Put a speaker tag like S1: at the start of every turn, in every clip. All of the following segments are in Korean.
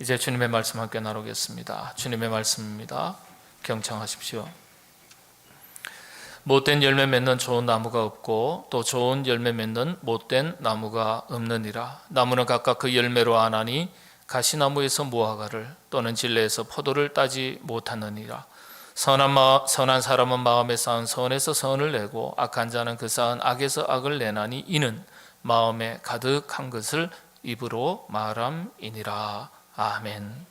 S1: 이제 주님의 말씀 함께 나누겠습니다. 주님의 말씀입니다. 경청하십시오. 못된 열매 맺는 좋은 나무가 없고 또 좋은 열매 맺는 못된 나무가 없느니라. 나무는 각각 그 열매로 아나니 가시나무에서 무화과를 또는 진레에서 포도를 따지 못하느니라. 선한 사람은 마음에 쌓은 선에서 선을 내고 악한 자는 그 쌓은 악에서 악을 내나니 이는 마음에 가득한 것을 입으로 말함이니라. 아멘.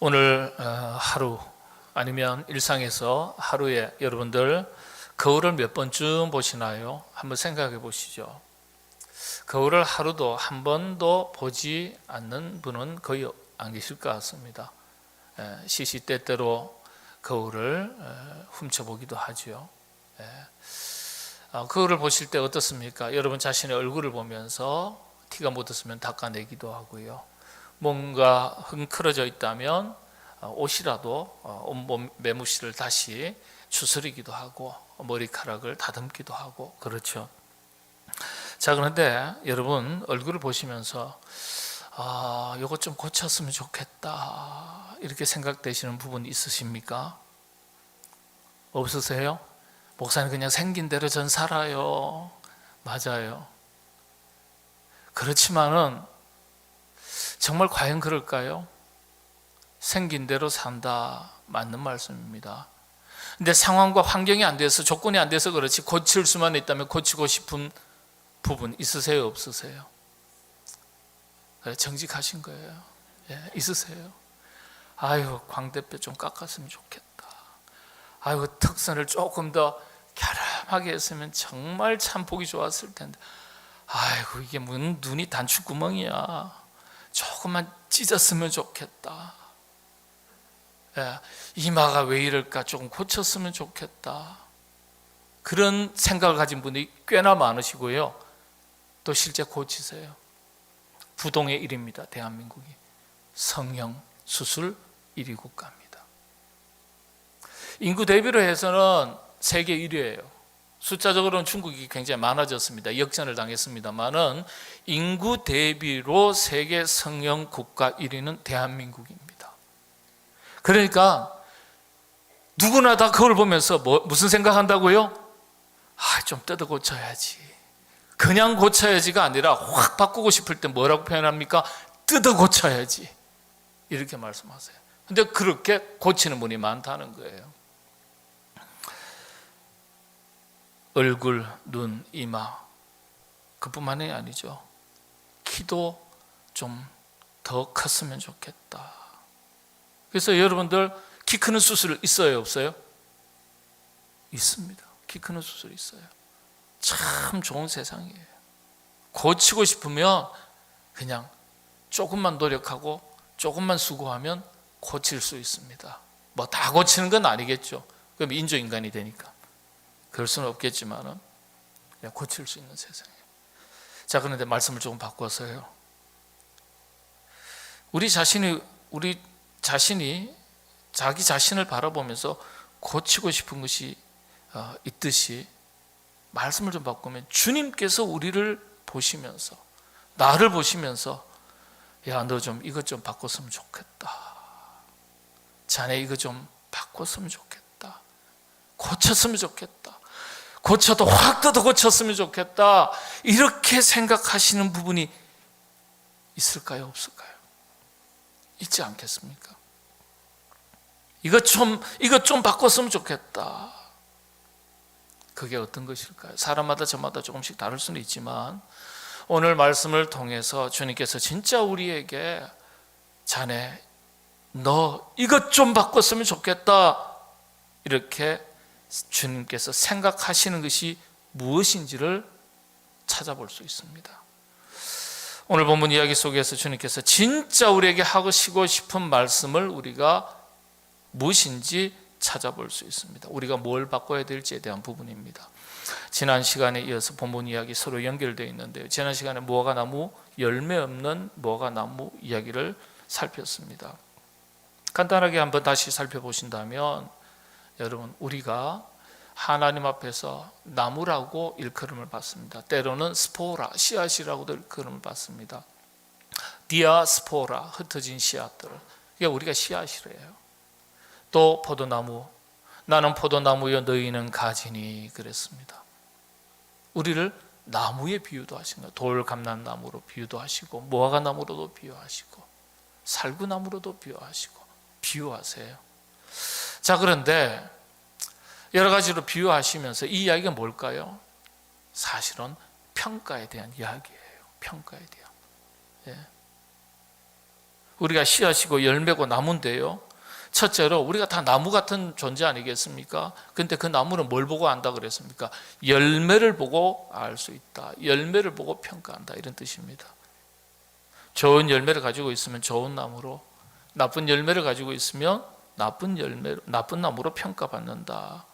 S1: 오늘 하루 아니면 일상에서 하루에 여러분들 거울을 몇 번쯤 보시나요? 한번 생각해 보시죠. 거울을 하루도 한 번도 보지 않는 분은 거의 안 계실 것 같습니다. 시시때때로 거울을 훔쳐보기도 하죠. 거울을 보실 때 어떻습니까? 여러분 자신의 얼굴을 보면서 티가 묻었으면 닦아내기도 하고요. 뭔가 흥크러져 있다면 옷이라도 온몸 매무실을 다시 추스리기도 하고 머리카락을 다듬기도 하고 그렇죠. 자, 그런데 여러분 얼굴을 보시면서 이거 좀 고쳤으면 좋겠다 이렇게 생각되시는 부분 있으십니까? 없으세요? 목사님 그냥 생긴 대로 전 살아요. 맞아요. 그렇지만은 정말 과연 그럴까요? 생긴 대로 산다 맞는 말씀입니다. 근데 상황과 환경이 안 돼서 조건이 안 돼서 그렇지 고칠 수만 있다면 고치고 싶은 부분 있으세요? 없으세요? 정직하신 거예요. 있으세요? 아유 광대뼈 좀 깎았으면 좋겠다. 아유 턱선을 조금 더 갸름하게 했으면 정말 참 보기 좋았을 텐데 아이고 이게 뭔 눈이 단추구멍이야. 조금만 찢었으면 좋겠다. 이마가 왜 이럴까 조금 고쳤으면 좋겠다. 그런 생각을 가진 분이 꽤나 많으시고요. 또 실제 고치세요. 부동의 일입니다. 대한민국이 성형 수술 1위 국가입니다. 인구 대비로 해서는 세계 1위예요. 숫자적으로는 중국이 굉장히 많아졌습니다. 역전을 당했습니다만은 인구 대비로 세계 성형 국가 1위는 대한민국입니다. 그러니까 누구나 다 그걸 보면서 무슨 생각한다고요? 좀 뜯어 고쳐야지. 그냥 고쳐야지가 아니라 확 바꾸고 싶을 때 뭐라고 표현합니까? 뜯어 고쳐야지. 이렇게 말씀하세요. 근데 그렇게 고치는 분이 많다는 거예요. 얼굴, 눈, 이마 그뿐만이 아니죠. 키도 좀 더 컸으면 좋겠다. 그래서 여러분들 키 크는 수술 있어요? 없어요? 있습니다. 키 크는 수술 있어요. 참 좋은 세상이에요. 고치고 싶으면 그냥 조금만 노력하고 조금만 수고하면 고칠 수 있습니다. 뭐 다 고치는 건 아니겠죠. 그럼 인조인간이 되니까 그럴 수는 없겠지만은 고칠 수 있는 세상이에요. 자, 그런데 말씀을 조금 바꿔서요. 우리 자신이 자기 자신을 바라보면서 고치고 싶은 것이 있듯이 말씀을 좀 바꾸면 주님께서 우리를 보시면서 나를 보시면서 야, 너 좀 이것 좀 바꿨으면 좋겠다. 자네 이거 좀 바꿨으면 좋겠다. 고쳤으면 좋겠다. 고쳐도 확 뜯어 고쳤으면 좋겠다. 이렇게 생각하시는 부분이 있을까요? 없을까요? 있지 않겠습니까? 이것 좀 바꿨으면 좋겠다. 그게 어떤 것일까요? 사람마다 저마다 조금씩 다를 수는 있지만 오늘 말씀을 통해서 주님께서 진짜 우리에게 자네 너 이것 좀 바꿨으면 좋겠다 이렇게 주님께서 생각하시는 것이 무엇인지를 찾아볼 수 있습니다. 오늘 본문 이야기 속에서 주님께서 진짜 우리에게 하시고 싶은 말씀을 우리가 무엇인지 찾아볼 수 있습니다. 우리가 뭘 바꿔야 될지에 대한 부분입니다. 지난 시간에 이어서 본문 이야기 서로 연결되어 있는데요. 지난 시간에 무화과 나무, 열매 없는 무화과 나무 이야기를 살폈습니다. 간단하게 한번 다시 살펴보신다면 여러분 우리가 하나님 앞에서 나무라고 일컬음을 받습니다. 때로는 스포라, 씨앗이라고도 일컬음을 받습니다. 디아스포라, 흩어진 씨앗들. 이게 우리가 씨앗이래요. 또 포도나무, 나는 포도나무여 너희는 가지니 그랬습니다. 우리를 나무에 비유도 하신 거예요. 돌감람나무로 비유도 하시고 무화과나무로도 비유하시고 살구나무로도 비유하세요. 자, 그런데 여러 가지로 비유하시면서 이 이야기가 뭘까요? 사실은 평가에 대한 이야기예요. 평가에 대한. 예. 우리가 씨앗이고 열매고 나무인데요, 첫째로 우리가 다 나무 같은 존재 아니겠습니까? 근데 그 나무는 뭘 보고 안다 그랬습니까? 열매를 보고 알 수 있다. 열매를 보고 평가한다, 이런 뜻입니다. 좋은 열매를 가지고 있으면 좋은 나무로, 나쁜 열매를 가지고 있으면 나쁜 나무로 평가받는다.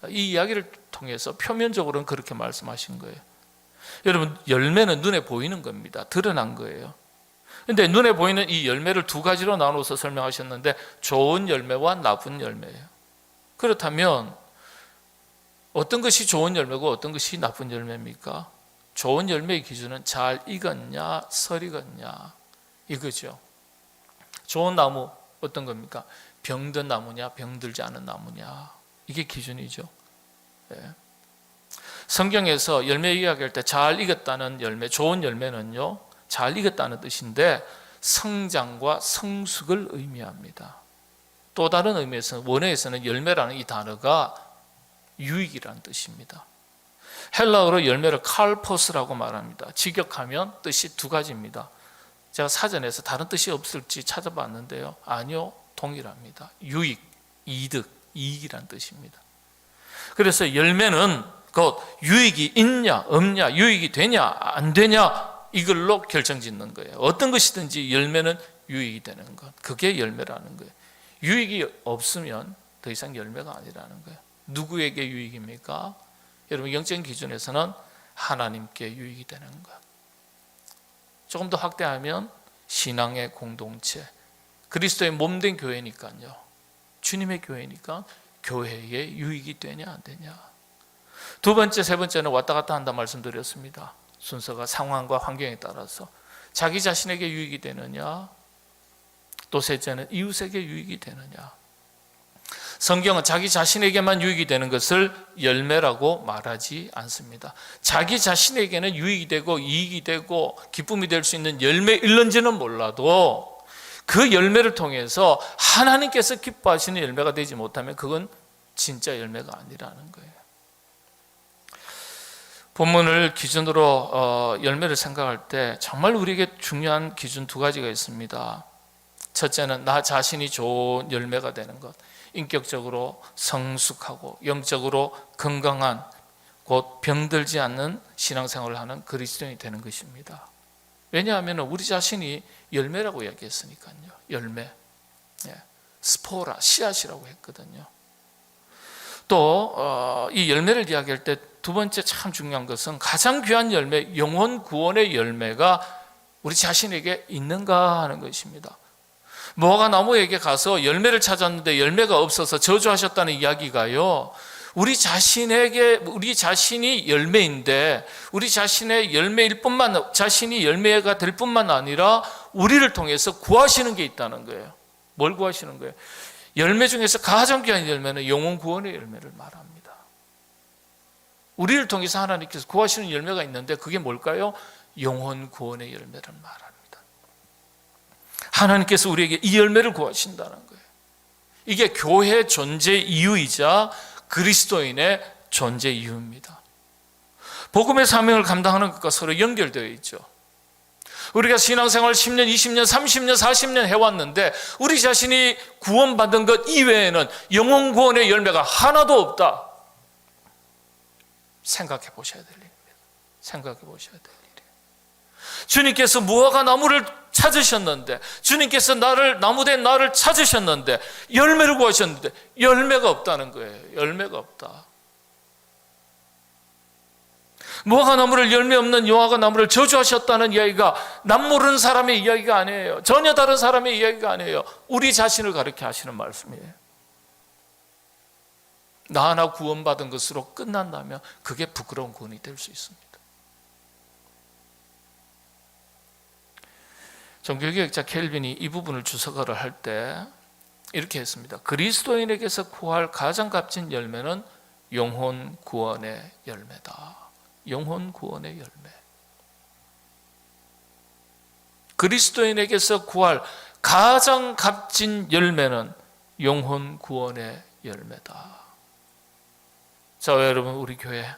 S1: 이 이야기를 통해서 표면적으로는 그렇게 말씀하신 거예요. 여러분, 열매는 눈에 보이는 겁니다. 드러난 거예요. 근데 눈에 보이는 이 열매를 두 가지로 나눠서 설명하셨는데, 좋은 열매와 나쁜 열매예요. 그렇다면 어떤 것이 좋은 열매고 어떤 것이 나쁜 열매입니까? 좋은 열매의 기준은 잘 익었냐, 설 익었냐, 이거죠. 좋은 나무 어떤 겁니까? 병든 나무냐, 병들지 않은 나무냐, 이게 기준이죠. 네. 성경에서 열매 이야기할 때 잘 익었다는 열매, 좋은 열매는요, 잘 익었다는 뜻인데 성장과 성숙을 의미합니다. 또 다른 의미에서는, 원어에서는 열매라는 이 단어가 유익이라는 뜻입니다. 헬라어로 열매를 칼포스라고 말합니다. 직역하면 뜻이 두 가지입니다. 제가 사전에서 다른 뜻이 없을지 찾아봤는데요, 아니요, 동일합니다. 유익, 이득, 이익이라는 뜻입니다. 그래서 열매는 곧 유익이 있냐 없냐, 유익이 되냐 안 되냐, 이걸로 결정짓는 거예요. 어떤 것이든지 열매는 유익이 되는 것, 그게 열매라는 거예요. 유익이 없으면 더 이상 열매가 아니라는 거예요. 누구에게 유익입니까? 여러분, 영적인 기준에서는 하나님께 유익이 되는 것. 조금 더 확대하면 신앙의 공동체, 그리스도의 몸된 교회니까요, 주님의 교회니까 교회에 유익이 되냐 안 되냐. 두 번째, 세 번째는 왔다 갔다 한다 말씀드렸습니다. 순서가 상황과 환경에 따라서 자기 자신에게 유익이 되느냐, 또 셋째는 이웃에게 유익이 되느냐. 성경은 자기 자신에게만 유익이 되는 것을 열매라고 말하지 않습니다. 자기 자신에게는 유익이 되고 이익이 되고 기쁨이 될 수 있는 열매일는지는 몰라도 그 열매를 통해서 하나님께서 기뻐하시는 열매가 되지 못하면 그건 진짜 열매가 아니라는 거예요. 본문을 기준으로 열매를 생각할 때 정말 우리에게 중요한 기준 두 가지가 있습니다. 첫째는 나 자신이 좋은 열매가 되는 것, 인격적으로 성숙하고 영적으로 건강한, 곧 병들지 않는 신앙생활을 하는 그리스도인이 되는 것입니다. 왜냐하면 우리 자신이 열매라고 이야기했으니까요. 열매, 스포라, 씨앗이라고 했거든요. 또 이 열매를 이야기할 때 두 번째 참 중요한 것은 가장 귀한 열매, 영혼 구원의 열매가 우리 자신에게 있는가 하는 것입니다. 무화과 나무에게 가서 열매를 찾았는데 열매가 없어서 저주하셨다는 이야기가요, 우리 자신이 열매인데, 우리 자신의 열매일 뿐만, 자신이 열매가 될 뿐만 아니라 우리를 통해서 구하시는 게 있다는 거예요. 뭘 구하시는 거예요? 열매 중에서 가장 귀한 열매는 영혼 구원의 열매를 말합니다. 우리를 통해서 하나님께서 구하시는 열매가 있는데 그게 뭘까요? 영혼 구원의 열매를 말합니다. 하나님께서 우리에게 이 열매를 구하신다는 거예요. 이게 교회 존재 이유이자 그리스도인의 존재 이유입니다. 복음의 사명을 감당하는 것과 서로 연결되어 있죠. 우리가 신앙생활 10년, 20년, 30년, 40년 해왔는데 우리 자신이 구원받은 것 이외에는 영혼 구원의 열매가 하나도 없다. 생각해 보셔야 될 일입니다. 생각해 보셔야 될 일이에요. 주님께서 무화과 나무를 찾으셨는데, 주님께서 나무된 나를 찾으셨는데, 열매를 구하셨는데 열매가 없다는 거예요. 열매가 없다. 무화과 나무를, 열매 없는 무화과 나무를 저주하셨다는 이야기가 남 모르는 사람의 이야기가 아니에요. 전혀 다른 사람의 이야기가 아니에요. 우리 자신을 가르쳐 하시는 말씀이에요. 나 하나 구원받은 것으로 끝난다면 그게 부끄러운 구원이 될 수 있습니다. 종교개혁자 켈빈이 이 부분을 주석어를 할 때 이렇게 했습니다. 그리스도인에게서 구할 가장 값진 열매는 영혼 구원의 열매다. 영혼 구원의 열매. 그리스도인에게서 구할 가장 값진 열매는 영혼 구원의 열매다. 자, 여러분, 우리 교회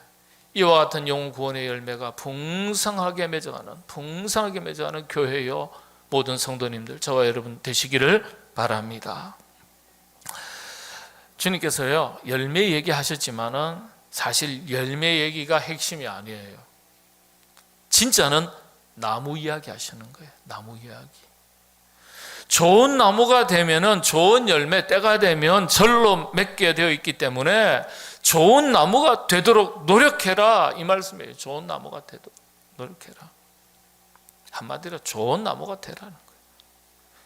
S1: 이와 같은 영혼 구원의 열매가 풍성하게 맺어가는 교회요, 모든 성도님들, 저와 여러분 되시기를 바랍니다. 주님께서요, 열매 얘기하셨지만은 사실 열매 얘기가 핵심이 아니에요. 진짜는 나무 이야기 하시는 거예요. 나무 이야기. 좋은 나무가 되면은 좋은 열매, 때가 되면 절로 맺게 되어 있기 때문에 좋은 나무가 되도록 노력해라, 이 말씀이에요. 좋은 나무가 되도록 노력해라. 한마디로 좋은 나무가 되라는 거예요.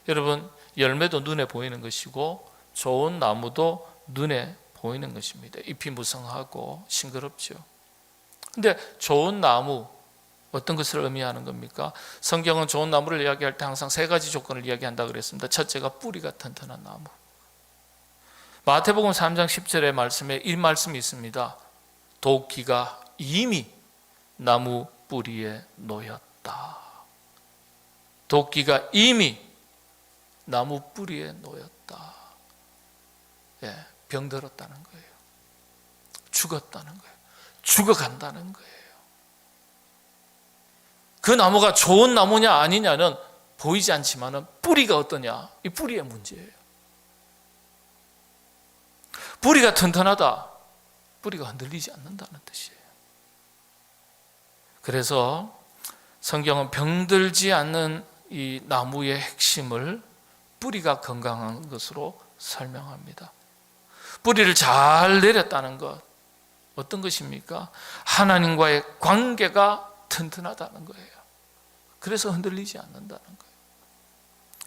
S1: 여러분, 열매도 눈에 보이는 것이고 좋은 나무도 눈에 보이는 것입니다. 잎이 무성하고 싱그럽죠. 근데 좋은 나무, 어떤 것을 의미하는 겁니까? 성경은 좋은 나무를 이야기할 때 항상 세 가지 조건을 이야기한다고 그랬습니다. 첫째가 뿌리가 튼튼한 나무. 마태복음 3장 10절의 말씀에 이 말씀이 있습니다. 도끼가 이미 나무 뿌리에 놓였다. 도끼가 이미 나무 뿌리에 놓였다. 예, 병들었다는 거예요. 죽었다는 거예요. 죽어간다는 거예요. 그 나무가 좋은 나무냐 아니냐는 보이지 않지만 뿌리가 어떠냐, 이 뿌리의 문제예요. 뿌리가 튼튼하다, 뿌리가 흔들리지 않는다는 뜻이에요. 그래서 성경은 병들지 않는 이 나무의 핵심을 뿌리가 건강한 것으로 설명합니다. 뿌리를 잘 내렸다는 것, 어떤 것입니까? 하나님과의 관계가 튼튼하다는 거예요. 그래서 흔들리지 않는다는 거예요.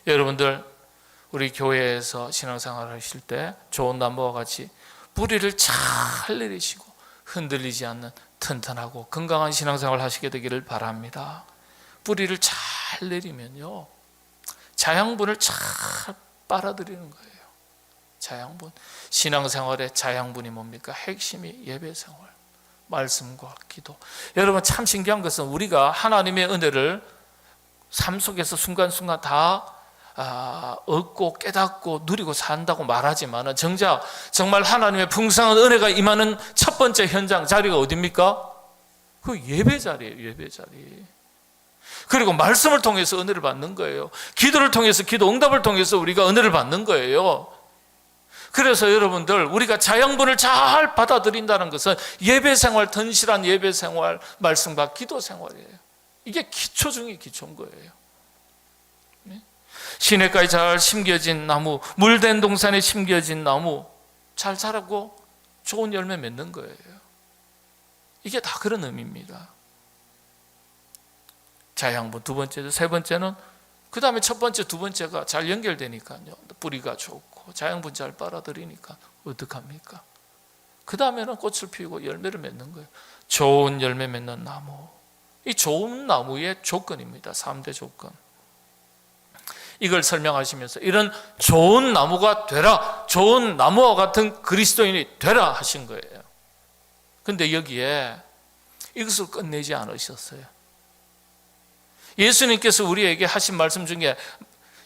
S1: 여러분들, 우리 교회에서 신앙생활을 하실 때 좋은 나무와 같이 뿌리를 잘 내리시고 흔들리지 않는 튼튼하고 건강한 신앙생활을 하시게 되기를 바랍니다. 뿌리를 잘 내리면요, 자양분을 잘 빨아들이는 거예요. 자양분. 신앙생활의 자양분이 뭡니까? 핵심이 예배생활, 말씀과 기도. 여러분, 참 신기한 것은 우리가 하나님의 은혜를 삶 속에서 순간순간 다 얻고 깨닫고 누리고 산다고 말하지만 정작 정말 하나님의 풍성한 은혜가 임하는 첫 번째 현장 자리가 어디입니까? 그 예배 자리예요. 예배 자리. 그리고 말씀을 통해서 은혜를 받는 거예요. 기도를 통해서, 기도 응답을 통해서 우리가 은혜를 받는 거예요. 그래서 여러분들, 우리가 자양분을 잘 받아들인다는 것은 예배생활, 튼실한 예배생활, 말씀과 기도 생활이에요. 이게 기초 중에 기초인 거예요. 시냇가에 잘 심겨진 나무, 물된 동산에 심겨진 나무, 잘 자라고 좋은 열매 맺는 거예요. 이게 다 그런 의미입니다. 자양분 두 번째죠. 세 번째는 그 다음에 첫 번째, 두 번째가 잘 연결되니까요. 뿌리가 좋고 자양분 잘 빨아들이니까 어떡합니까? 그 다음에는 꽃을 피우고 열매를 맺는 거예요. 좋은 열매 맺는 나무. 이 좋은 나무의 조건입니다. 3대 조건. 이걸 설명하시면서 이런 좋은 나무가 되라, 좋은 나무와 같은 그리스도인이 되라 하신 거예요. 그런데 여기에 이것을 끝내지 않으셨어요. 예수님께서 우리에게 하신 말씀 중에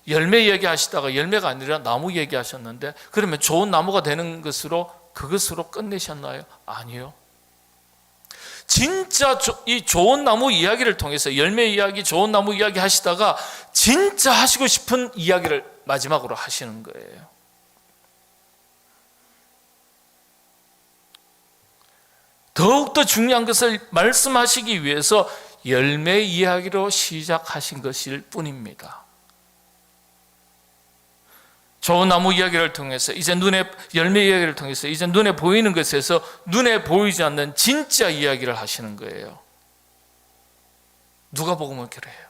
S1: 열매 얘기하시다가 열매가 아니라 나무 얘기하셨는데, 그러면 좋은 나무가 되는 것으로 그것으로 끝내셨나요? 아니요. 진짜 이 좋은 나무 이야기를 통해서 열매 이야기, 좋은 나무 이야기 하시다가 진짜 하시고 싶은 이야기를 마지막으로 하시는 거예요. 더욱더 중요한 것을 말씀하시기 위해서 열매 이야기로 시작하신 것일 뿐입니다. 좋은 나무 이야기를 통해서 이제 열매 이야기를 통해서 이제 눈에 보이는 것에서 눈에 보이지 않는 진짜 이야기를 하시는 거예요. 누가복음은 그래요.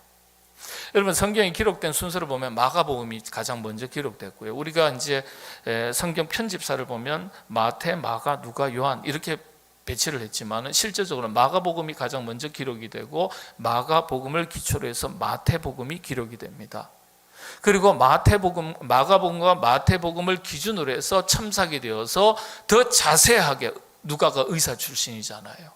S1: 여러분, 성경이 기록된 순서를 보면 마가복음이 가장 먼저 기록됐고요. 우리가 이제 성경 편집사를 보면 마태, 마가, 누가, 요한 이렇게 배치를 했지만 실제적으로 마가복음이 가장 먼저 기록이 되고 마가복음을 기초로 해서 마태복음이 기록이 됩니다. 그리고 마가복음과 마태복음을 기준으로 해서 첨삭이 되어서 더 자세하게, 누가가 의사 출신이잖아요.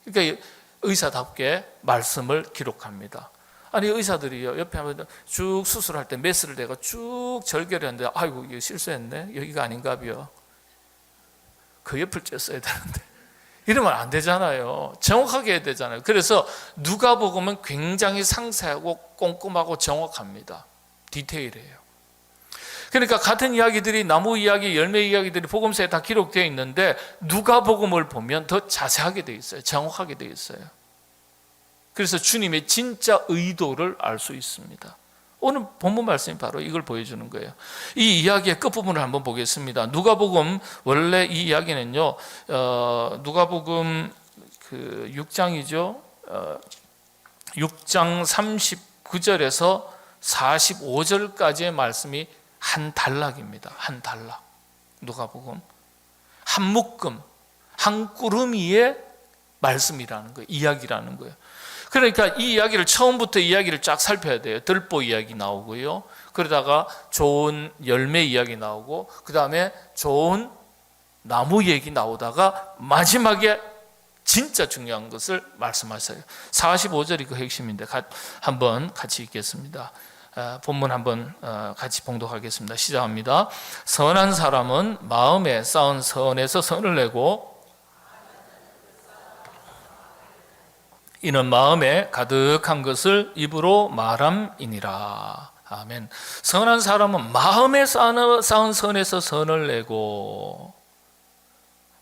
S1: 그러니까 의사답게 말씀을 기록합니다. 아니, 의사들이요, 옆에 한번 쭉 수술할 때 메스를 대고 쭉 절개를 하는데, 아이고 이거 실수했네, 여기가 아닌가비요. 그 옆을 쬐어야 되는데 이러면 안 되잖아요. 정확하게 해야 되잖아요. 그래서 누가복음은 굉장히 상세하고 꼼꼼하고 정확합니다. 디테일해요. 그러니까 같은 이야기들이, 나무 이야기, 열매 이야기들이 복음서에 다 기록되어 있는데 누가복음을 보면 더 자세하게 되어 있어요. 정확하게 되어 있어요. 그래서 주님의 진짜 의도를 알 수 있습니다. 오늘 본문 말씀이 바로 이걸 보여주는 거예요. 이 이야기의 끝부분을 한번 보겠습니다. 누가복음, 원래 이 이야기는요, 누가복음 그 6장이죠. 6장 39절에서 45절까지의 말씀이 한 단락입니다. 한 단락. 누가복음 한 묶음, 한 꾸러미의 말씀이라는 거예요. 이야기라는 거예요. 그러니까 이 이야기를, 처음부터 이야기를 쫙 살펴야 돼요. 들보 이야기 나오고요, 그러다가 좋은 열매 이야기 나오고, 그 다음에 좋은 나무 얘기 나오다가 마지막에 진짜 중요한 것을 말씀하세요. 45절이 그 핵심인데 한번 같이 읽겠습니다. 본문 한번 같이 봉독하겠습니다. 시작합니다. 선한 사람은 마음에 쌓은 선에서 선을 내고 이는 마음에 가득한 것을 입으로 말함이니라. 아멘. 선한 사람은 마음에 쌓은 선에서 선을 내고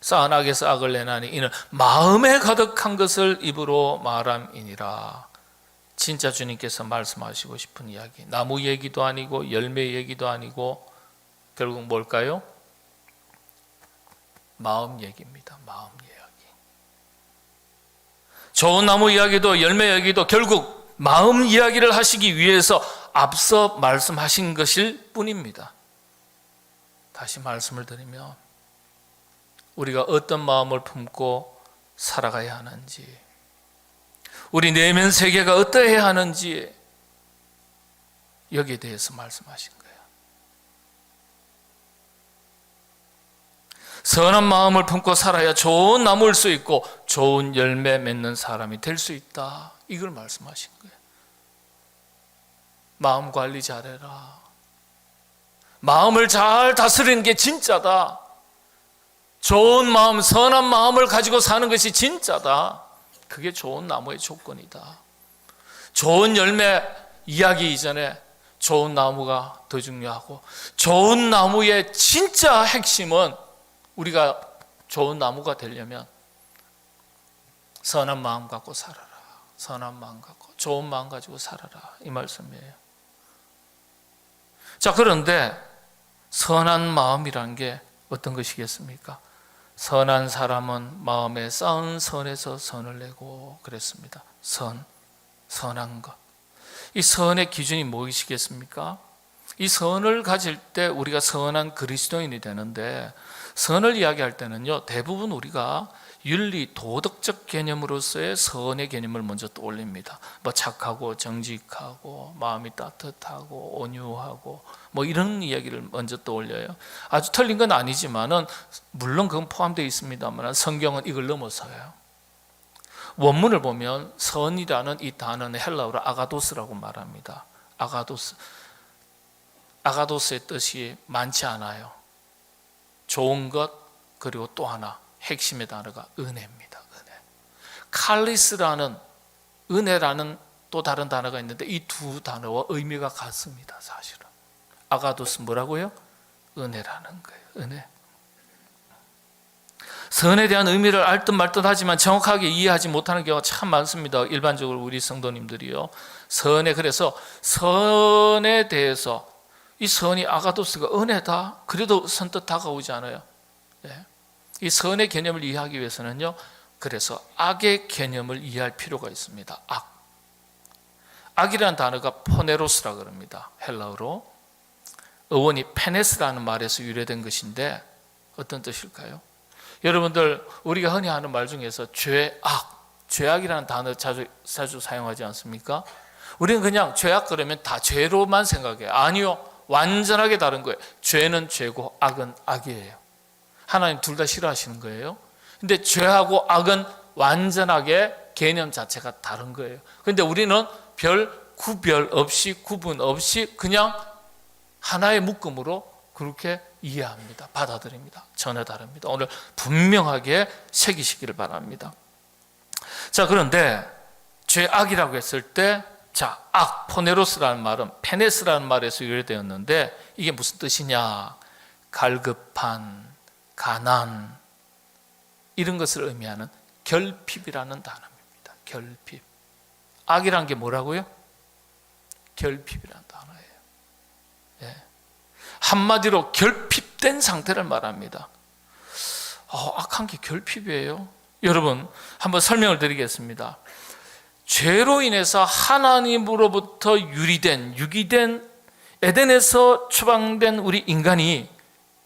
S1: 쌓은 악에서 악을 내나니 이는 마음에 가득한 것을 입으로 말함이니라. 진짜 주님께서 말씀하시고 싶은 이야기, 나무 얘기도 아니고 열매 얘기도 아니고 결국 뭘까요? 마음 얘기입니다. 마음 얘기. 좋은 나무 이야기도 열매 이야기도 결국 마음 이야기를 하시기 위해서 앞서 말씀하신 것일 뿐입니다. 다시 말씀을 드리면 우리가 어떤 마음을 품고 살아가야 하는지, 우리 내면 세계가 어떠해야 하는지, 여기에 대해서 말씀하신 거예요. 선한 마음을 품고 살아야 좋은 나무일 수 있고 좋은 열매 맺는 사람이 될 수 있다. 이걸 말씀하신 거예요. 마음 관리 잘해라. 마음을 잘 다스리는 게 진짜다. 좋은 마음, 선한 마음을 가지고 사는 것이 진짜다. 그게 좋은 나무의 조건이다. 좋은 열매 이야기 이전에 좋은 나무가 더 중요하고, 좋은 나무의 진짜 핵심은 우리가 좋은 나무가 되려면 선한 마음 갖고 살아라. 선한 마음 갖고, 좋은 마음 가지고 살아라. 이 말씀이에요. 자, 그런데 선한 마음이란 게 어떤 것이겠습니까? 선한 사람은 마음에 쌓은 선에서 선을 내고 그랬습니다. 선한 것. 이 선의 기준이 무엇이겠습니까? 이 선을 가질 때 우리가 선한 그리스도인이 되는데, 선을 이야기할 때는요, 대부분 우리가 윤리, 도덕적 개념으로서의 선의 개념을 먼저 떠올립니다. 뭐 착하고 정직하고 마음이 따뜻하고 온유하고 뭐 이런 이야기를 먼저 떠올려요. 아주 틀린 건 아니지만은, 물론 그건 포함되어 있습니다만 성경은 이걸 넘어서요. 원문을 보면 선이라는 이 단어는 헬라어로 아가도스라고 말합니다. 아가도스의 뜻이 많지 않아요. 좋은 것, 그리고 또 하나 핵심의 단어가 은혜입니다. 은혜. 칼리스라는, 은혜라는 또 다른 단어가 있는데 이 두 단어와 의미가 같습니다. 사실은 아가도스 뭐라고요? 은혜라는 거예요. 은혜. 선에 대한 의미를 알듯 말듯 하지만 정확하게 이해하지 못하는 경우가 참 많습니다. 일반적으로 우리 성도님들이요, 그래서 선에 대해서, 이 선이 아가도스가 은혜다, 그래도 선뜻 다가오지 않아요. 이 선의 개념을 이해하기 위해서는요, 그래서 악의 개념을 이해할 필요가 있습니다. 악이라는 단어가 포네로스라 그럽니다. 헬라어로. 어원이 페네스라는 말에서 유래된 것인데 어떤 뜻일까요? 여러분들 우리가 흔히 하는 말 중에서 죄악이라는 단어 자주 사용하지 않습니까? 우리는 그냥 죄악 그러면 다 죄로만 생각해요. 아니요, 완전하게 다른 거예요. 죄는 죄고 악은 악이에요. 하나님 둘 다 싫어하시는 거예요. 근데 죄하고 악은 완전하게 개념 자체가 다른 거예요. 그런데 우리는 별 구별 없이 구분 없이 그냥 하나의 묶음으로 그렇게 이해합니다. 받아들입니다. 전혀 다릅니다. 오늘 분명하게 새기시기를 바랍니다. 자, 그런데 죄악이라고 했을 때 포네로스라는 말은 페네스라는 말에서 유래되었는데 이게 무슨 뜻이냐? 갈급한, 가난 이런 것을 의미하는 결핍이라는 단어입니다. 결핍. 악이란 게 뭐라고요? 결핍이라는 단어예요. 예. 한마디로 결핍된 상태를 말합니다. 악한 게 결핍이에요? 여러분 한번 설명을 드리겠습니다. 죄로 인해서 하나님으로부터 유기된 에덴에서 추방된 우리 인간이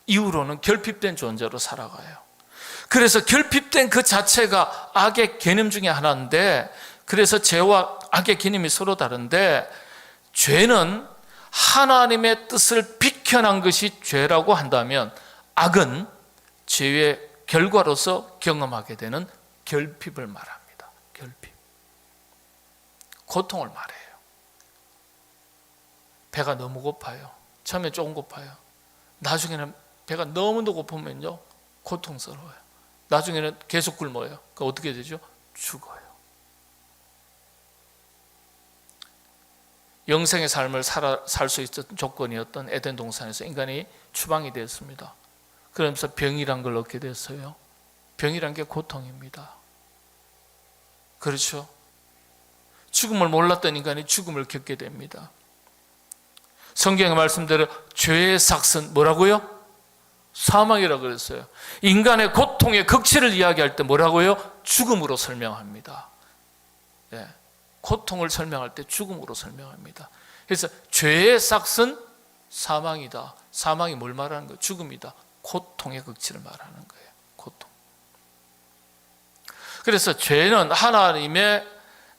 S1: 이후로는 결핍된 존재로 살아가요. 그래서 결핍된 그 자체가 악의 개념 중에 하나인데, 그래서 죄와 악의 개념이 서로 다른데, 죄는 하나님의 뜻을 비켜난 것이 죄라고 한다면 악은 죄의 결과로서 경험하게 되는 결핍을 말합니다. 결핍. 고통을 말해요. 배가 너무 고파요. 처음에 조금 고파요. 나중에는 배가 너무도 고프면요 고통스러워요. 나중에는 계속 굶어요. 그러니까 어떻게 되죠? 죽어요. 영생의 삶을 살 수 있었던 조건이었던 에덴 동산에서 인간이 추방이 되었습니다. 그러면서 병이란 걸 얻게 됐어요. 병이란 게 고통입니다. 그렇죠? 죽음을 몰랐던 인간이 죽음을 겪게 됩니다. 성경의 말씀대로 죄의 삭은 뭐라고요? 사망이라고 그랬어요. 인간의 고통의 극치를 이야기할 때 뭐라고요? 죽음으로 설명합니다. 예. 고통을 설명할 때 죽음으로 설명합니다. 그래서 죄의 삭은 사망이다. 사망이 뭘 말하는 거예요? 죽음이다. 고통의 극치를 말하는 거예요. 고통. 그래서 죄는 하나님의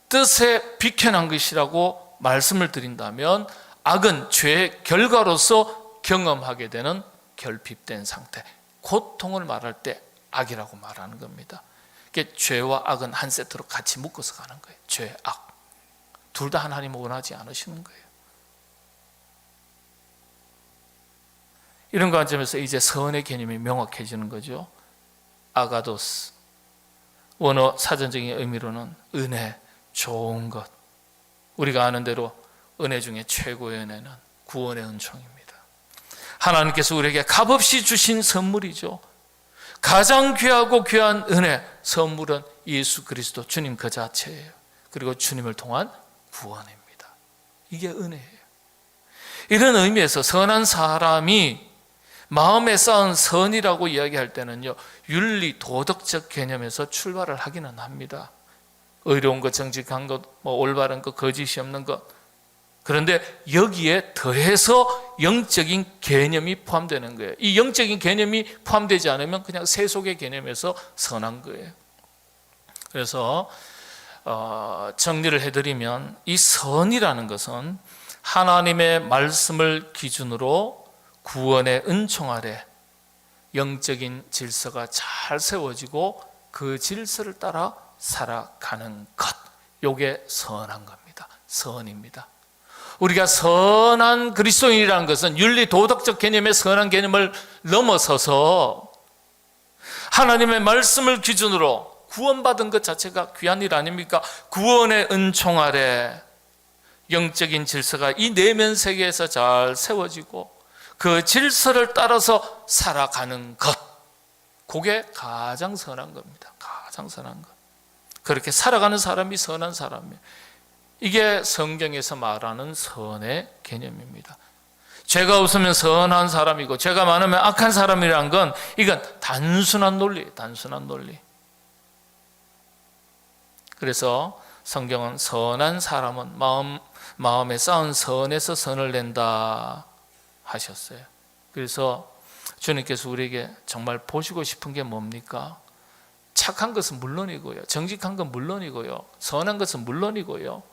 S1: 뜻에 비켜난 것이라고 말씀을 드린다면, 악은 죄의 결과로서 경험하게 되는 결핍된 상태, 고통을 말할 때 악이라고 말하는 겁니다. 그게 죄와 악은 한 세트로 같이 묶어서 가는 거예요. 죄, 악. 둘 다 하나님은 원하지 않으시는 거예요. 이런 관점에서 이제 선의 개념이 명확해지는 거죠. 아가도스. 원어 사전적인 의미로는 은혜, 좋은 것. 우리가 아는 대로 은혜 중에 최고의 은혜는 구원의 은총입니다. 하나님께서 우리에게 값없이 주신 선물이죠. 가장 귀하고 귀한 은혜, 선물은 예수 그리스도 주님 그 자체예요. 그리고 주님을 통한 구원입니다. 이게 은혜예요. 이런 의미에서 선한 사람이 마음에 쌓은 선이라고 이야기할 때는요, 윤리 도덕적 개념에서 출발을 하기는 합니다. 의로운 것, 정직한 것, 올바른 것, 거짓이 없는 것. 그런데 여기에 더해서 영적인 개념이 포함되는 거예요. 이 영적인 개념이 포함되지 않으면 그냥 세속의 개념에서 선한 거예요. 그래서 정리를 해드리면, 이 선이라는 것은 하나님의 말씀을 기준으로 구원의 은총 아래 영적인 질서가 잘 세워지고 그 질서를 따라 살아가는 것, 이게 선한 겁니다. 선입니다. 우리가 선한 그리스도인이라는 것은 윤리 도덕적 개념의 선한 개념을 넘어서서 하나님의 말씀을 기준으로 구원받은 것 자체가 귀한 일 아닙니까? 구원의 은총 아래 영적인 질서가 이 내면 세계에서 잘 세워지고 그 질서를 따라서 살아가는 것, 그게 가장 선한 겁니다. 가장 선한 것. 그렇게 살아가는 사람이 선한 사람이에요. 이게 성경에서 말하는 선의 개념입니다. 죄가 없으면 선한 사람이고 죄가 많으면 악한 사람이란 건, 이건 단순한 논리예요. 단순한 논리. 그래서 성경은 선한 사람은 마음에 쌓은 선에서 선을 낸다 하셨어요. 그래서 주님께서 우리에게 정말 보시고 싶은 게 뭡니까? 착한 것은 물론이고요, 정직한 건 물론이고요, 선한 것은 물론이고요,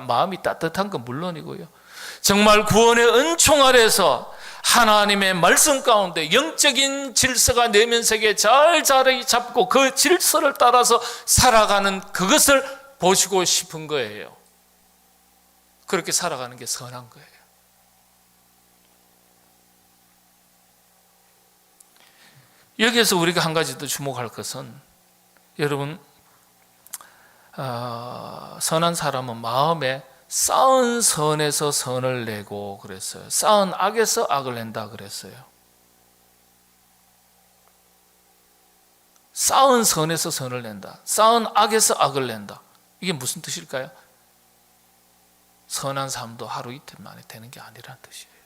S1: 마음이 따뜻한 건 물론이고요, 정말 구원의 은총 아래서 하나님의 말씀 가운데 영적인 질서가 내면세계에 잘 자리 잡고 그 질서를 따라서 살아가는 그것을 보시고 싶은 거예요. 그렇게 살아가는 게 선한 거예요. 여기에서 우리가 한 가지 더 주목할 것은, 여러분, 선한 사람은 마음에 쌓은 선에서 선을 내고 그랬어요. 쌓은 악에서 악을 낸다 그랬어요. 쌓은 선에서 선을 낸다, 쌓은 악에서 악을 낸다. 이게 무슨 뜻일까요? 선한 삶도 하루 이틀 만에 되는 게 아니라는 뜻이에요.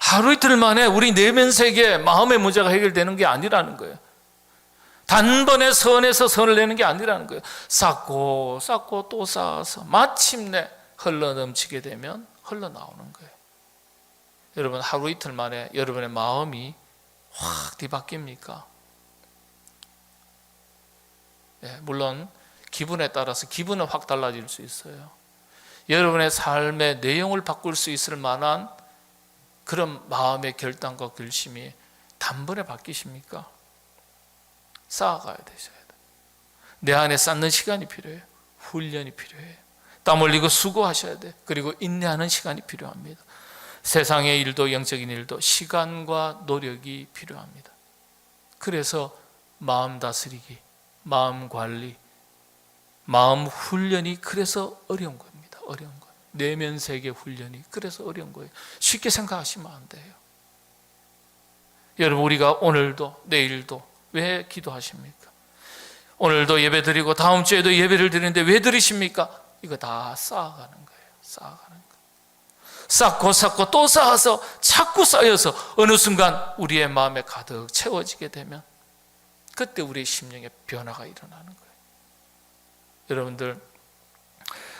S1: 하루 이틀 만에 우리 내면 세계, 마음의 문제가 해결되는 게 아니라는 거예요. 단번에 선에서 선을 내는 게 아니라는 거예요. 쌓고 쌓고 또 쌓아서 마침내 흘러넘치게 되면 흘러나오는 거예요. 여러분, 하루 이틀 만에 여러분의 마음이 확 뒤바뀝니까? 물론 기분에 따라서 기분은 확 달라질 수 있어요. 여러분의 삶의 내용을 바꿀 수 있을 만한 그런 마음의 결단과 결심이 단번에 바뀌십니까? 쌓아가야 되셔야 돼요. 내 안에 쌓는 시간이 필요해요. 훈련이 필요해요. 땀 흘리고 수고하셔야 돼요. 그리고 인내하는 시간이 필요합니다. 세상의 일도 영적인 일도 시간과 노력이 필요합니다. 그래서 마음 다스리기, 마음 관리, 마음 훈련이 그래서 어려운 겁니다. 어려운 거예요. 내면 세계 훈련이 그래서 어려운 거예요. 쉽게 생각하시면 안 돼요. 여러분, 우리가 오늘도 내일도 왜 기도하십니까? 오늘도 예배 드리고 다음 주에도 예배를 드리는데 왜 드리십니까? 이거 다 쌓아가는 거예요. 쌓아가는 거예요. 쌓고 쌓고 또 쌓아서 자꾸 쌓여서 어느 순간 우리의 마음에 가득 채워지게 되면 그때 우리의 심령에 변화가 일어나는 거예요. 여러분들,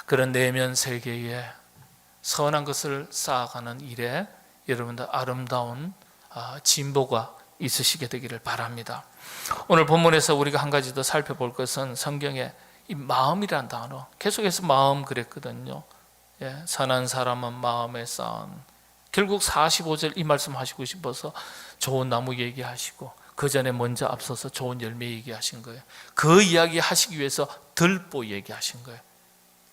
S1: 그런 내면 세계에 선한 것을 쌓아가는 일에 여러분들 아름다운 진보가 있으시게 되기를 바랍니다. 오늘 본문에서 우리가 한 가지 더 살펴볼 것은 성경에 이 마음이란 단어, 계속해서 마음 그랬거든요. 선한 사람은 마음에 쌓은, 결국 45절 이 말씀 하시고 싶어서 좋은 나무 얘기하시고 그 전에 먼저 앞서서 좋은 열매 얘기하신 거예요. 그 이야기 하시기 위해서 들보 얘기하신 거예요.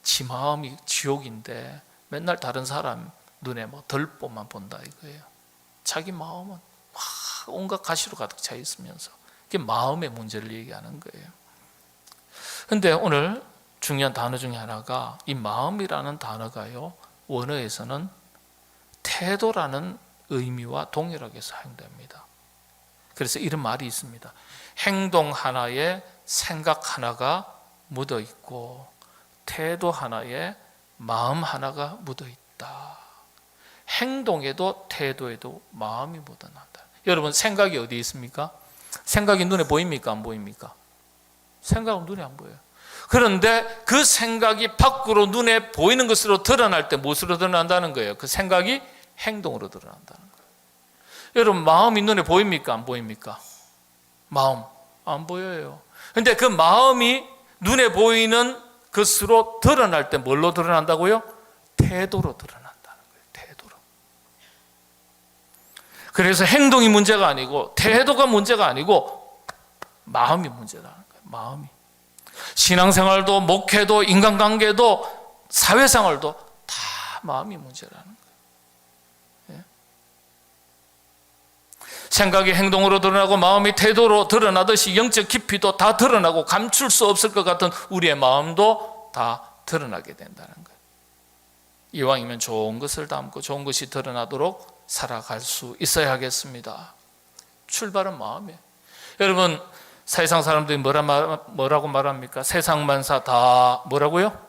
S1: 지 마음이 지옥인데 맨날 다른 사람 눈에 뭐 들보만 본다 이거예요. 자기 마음은 막 온갖 가시로 가득 차 있으면서 그게 마음의 문제를 얘기하는 거예요. 그런데 오늘 중요한 단어 중에 하나가 이 마음이라는 단어가요, 원어에서는 태도라는 의미와 동일하게 사용됩니다. 그래서 이런 말이 있습니다. 행동 하나에 생각 하나가 묻어 있고 태도 하나에 마음 하나가 묻어 있다. 행동에도 태도에도 마음이 묻어난다. 여러분, 생각이 어디에 있습니까? 생각이 눈에 보입니까? 안 보입니까? 생각은 눈에 안 보여요. 그런데 그 생각이 밖으로 눈에 보이는 것으로 드러날 때 무엇으로 드러난다는 거예요? 그 생각이 행동으로 드러난다는 거예요. 여러분, 마음이 눈에 보입니까? 안 보입니까? 마음 안 보여요. 그런데 그 마음이 눈에 보이는 것으로 드러날 때 뭘로 드러난다고요? 태도로 드러난다는 거예요. 태도로. 그래서 행동이 문제가 아니고 태도가 문제가 아니고 마음이 문제라는 거예요. 마음이. 신앙생활도 목회도 인간관계도 사회생활도 다 마음이 문제라는 거예요. 생각이 행동으로 드러나고 마음이 태도로 드러나듯이 영적 깊이도 다 드러나고 감출 수 없을 것 같은 우리의 마음도 다 드러나게 된다는 거예요. 이왕이면 좋은 것을 담고 좋은 것이 드러나도록 살아갈 수 있어야 하겠습니다. 출발은 마음이에요. 여러분, 세상 사람들이 뭐라고 말합니까? 세상 만사 다 뭐라고요?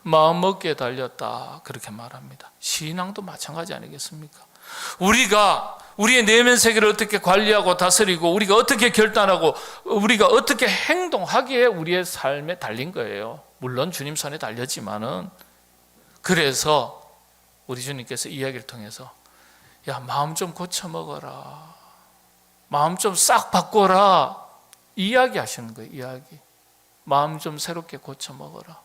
S1: 마음 먹기에 달렸다, 그렇게 말합니다. 신앙도 마찬가지 아니겠습니까? 우리가 우리의 내면 세계를 어떻게 관리하고 다스리고 우리가 어떻게 결단하고 우리가 어떻게 행동하기에 우리의 삶에 달린 거예요. 물론 주님 손에 달렸지만은, 그래서 우리 주님께서 이야기를 통해서 야, 마음 좀 고쳐 먹어라, 마음 좀 싹 바꿔라, 이야기 하시는 거예요. 이야기. 마음 좀 새롭게 고쳐 먹어라.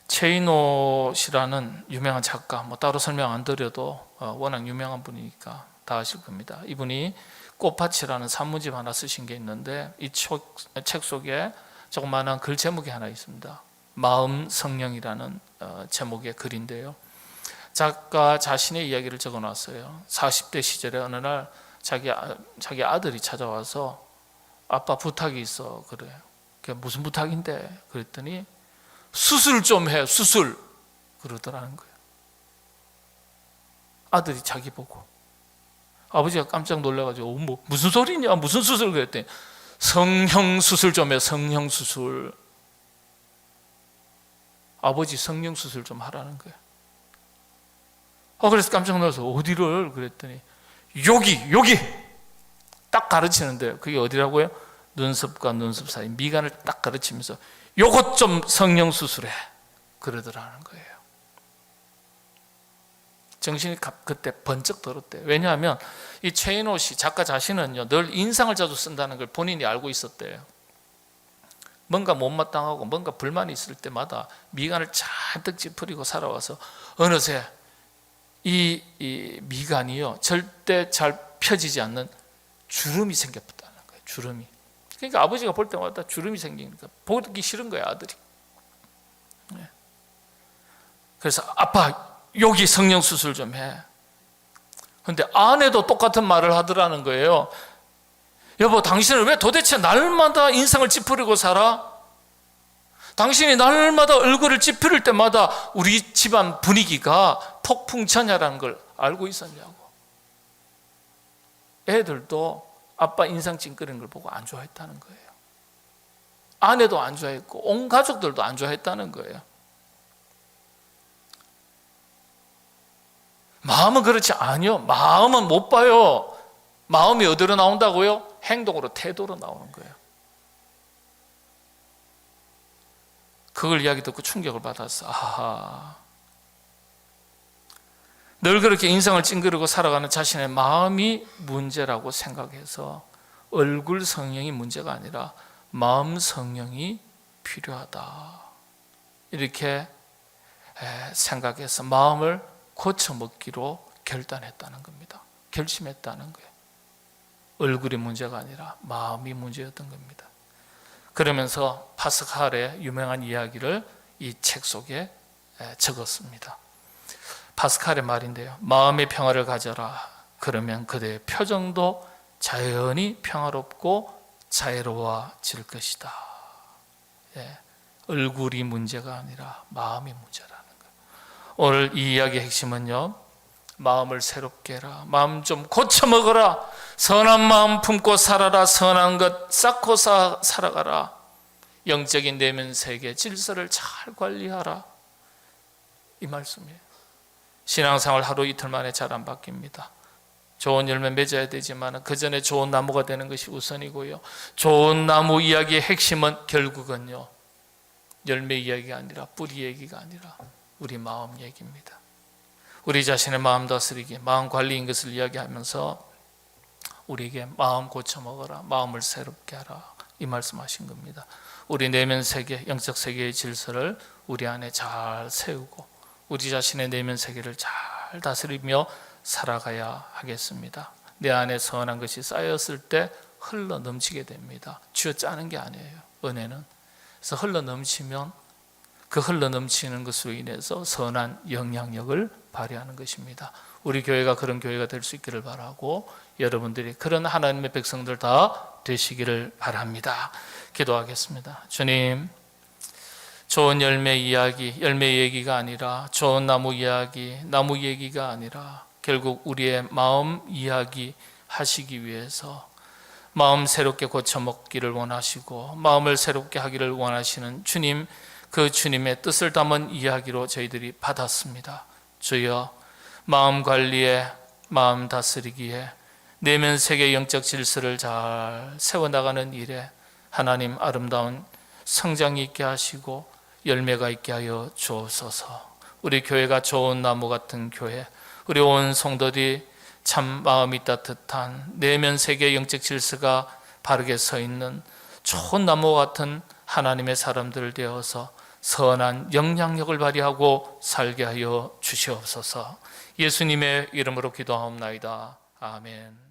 S1: 최인호 씨라는 유명한 작가, 따로 설명 안 드려도 워낙 유명한 분이니까 다 아실 겁니다. 이분이 꽃밭이라는 산문집 하나 쓰신 게 있는데, 이 책 속에 조그마한 글 제목이 하나 있습니다. 마음 성령이라는 제목의 글인데요, 작가 자신의 이야기를 적어놨어요. 40대 시절에 어느 날 자기 아들이 찾아와서 아빠 부탁이 있어. 그래. 그게 무슨 부탁인데? 그랬더니 수술 좀 해, 수술. 그러더라는 거예요. 아들이 자기 보고. 아버지가 깜짝 놀라가지고 무슨 소리냐, 무슨 수술? 그랬더니 성형수술 좀 해, 성형수술. 아버지 성형수술 좀 하라는 거예요. 그래서 깜짝 놀라서 어디를? 그랬더니 여기 딱 가르치는데요. 그게 어디라고요? 눈썹과 눈썹 사이 미간을 딱 가르치면서 요것 좀 성형수술해, 그러더라는 거예요. 정신이 그때 번쩍 들었대요. 왜냐하면 이 최인호 씨 작가 자신은요, 늘 인상을 자주 쓴다는 걸 본인이 알고 있었대요. 뭔가 못마땅하고 뭔가 불만이 있을 때마다 미간을 잔뜩 찌푸리고 살아와서 어느새 이 미간이요, 절대 잘 펴지지 않는 주름이 생겼다는 거예요. 주름이. 그러니까 아버지가 볼 때마다 주름이 생기니까 보기 싫은 거예요, 아들이. 그래서 아빠 여기 성형수술 좀 해. 그런데 아내도 똑같은 말을 하더라는 거예요. 여보, 당신은 왜 도대체 날마다 인상을 찌푸리고 살아? 당신이 날마다 얼굴을 찌푸릴 때마다 우리 집안 분위기가 폭풍전야라는 걸 알고 있었냐고. 애들도 아빠 인상 찡그리는 걸 보고 안 좋아했다는 거예요. 아내도 안 좋아했고 온 가족들도 안 좋아했다는 거예요. 마음은 그렇지 아니요. 마음은 못 봐요. 마음이 어디로 나온다고요? 행동으로, 태도로 나오는 거예요. 그걸 이야기 듣고 충격을 받았어. 아하. 늘 그렇게 인상을 찡그리고 살아가는 자신의 마음이 문제라고 생각해서 얼굴 성령이 문제가 아니라 마음 성령이 필요하다, 이렇게 생각해서 마음을 고쳐먹기로 결단했다는 겁니다. 결심했다는 거예요. 얼굴이 문제가 아니라 마음이 문제였던 겁니다. 그러면서 파스칼의 유명한 이야기를 이 책 속에 적었습니다. 파스칼의 말인데요, 마음의 평화를 가져라. 그러면 그대의 표정도 자연히 평화롭고 자애로워질 것이다. 얼굴이 문제가 아니라 마음이 문제라는 거예요. 오늘 이 이야기의 핵심은요, 마음을 새롭게 해라. 마음 좀 고쳐 먹어라. 선한 마음 품고 살아라. 선한 것 쌓고 살아가라. 영적인 내면 세계 질서를 잘 관리하라. 이 말씀이에요. 신앙생활 하루 이틀 만에 잘 안 바뀝니다. 좋은 열매 맺어야 되지만 그 전에 좋은 나무가 되는 것이 우선이고요, 좋은 나무 이야기의 핵심은 결국은요, 열매 이야기가 아니라 뿌리 얘기가 아니라 우리 마음 얘기입니다. 우리 자신의 마음 다스리기, 마음 관리인 것을 이야기하면서 우리에게 마음 고쳐 먹어라, 마음을 새롭게 하라, 이 말씀하신 겁니다. 우리 내면 세계, 영적 세계의 질서를 우리 안에 잘 세우고 우리 자신의 내면 세계를 잘 다스리며 살아가야 하겠습니다. 내 안에 선한 것이 쌓였을 때 흘러 넘치게 됩니다. 쥐어짜는 게 아니에요, 은혜는. 그래서 흘러 넘치면 그 흘러 넘치는 것으로 인해서 선한 영향력을 발휘하는 것입니다. 우리 교회가 그런 교회가 될 수 있기를 바라고, 여러분들이 그런 하나님의 백성들 다 되시기를 바랍니다. 기도하겠습니다. 주님, 좋은 열매 이야기, 열매 얘기가 아니라 좋은 나무 이야기, 나무 얘기가 아니라 결국 우리의 마음 이야기 하시기 위해서 마음 새롭게 고쳐먹기를 원하시고 마음을 새롭게 하기를 원하시는 주님, 그 주님의 뜻을 담은 이야기로 저희들이 받았습니다. 주여, 마음 관리에 마음 다스리기에 내면 세계 영적 질서를 잘 세워나가는 일에 하나님 아름다운 성장이 있게 하시고 열매가 있게 하여 주옵소서. 우리 교회가 좋은 나무 같은 교회, 우리 온 성도들이 참 마음이 따뜻한 내면 세계 영적 질서가 바르게 서 있는 좋은 나무 같은 하나님의 사람들 되어서 선한 영향력을 발휘하고 살게 하여 주시옵소서. 예수님의 이름으로 기도하옵나이다. 아멘.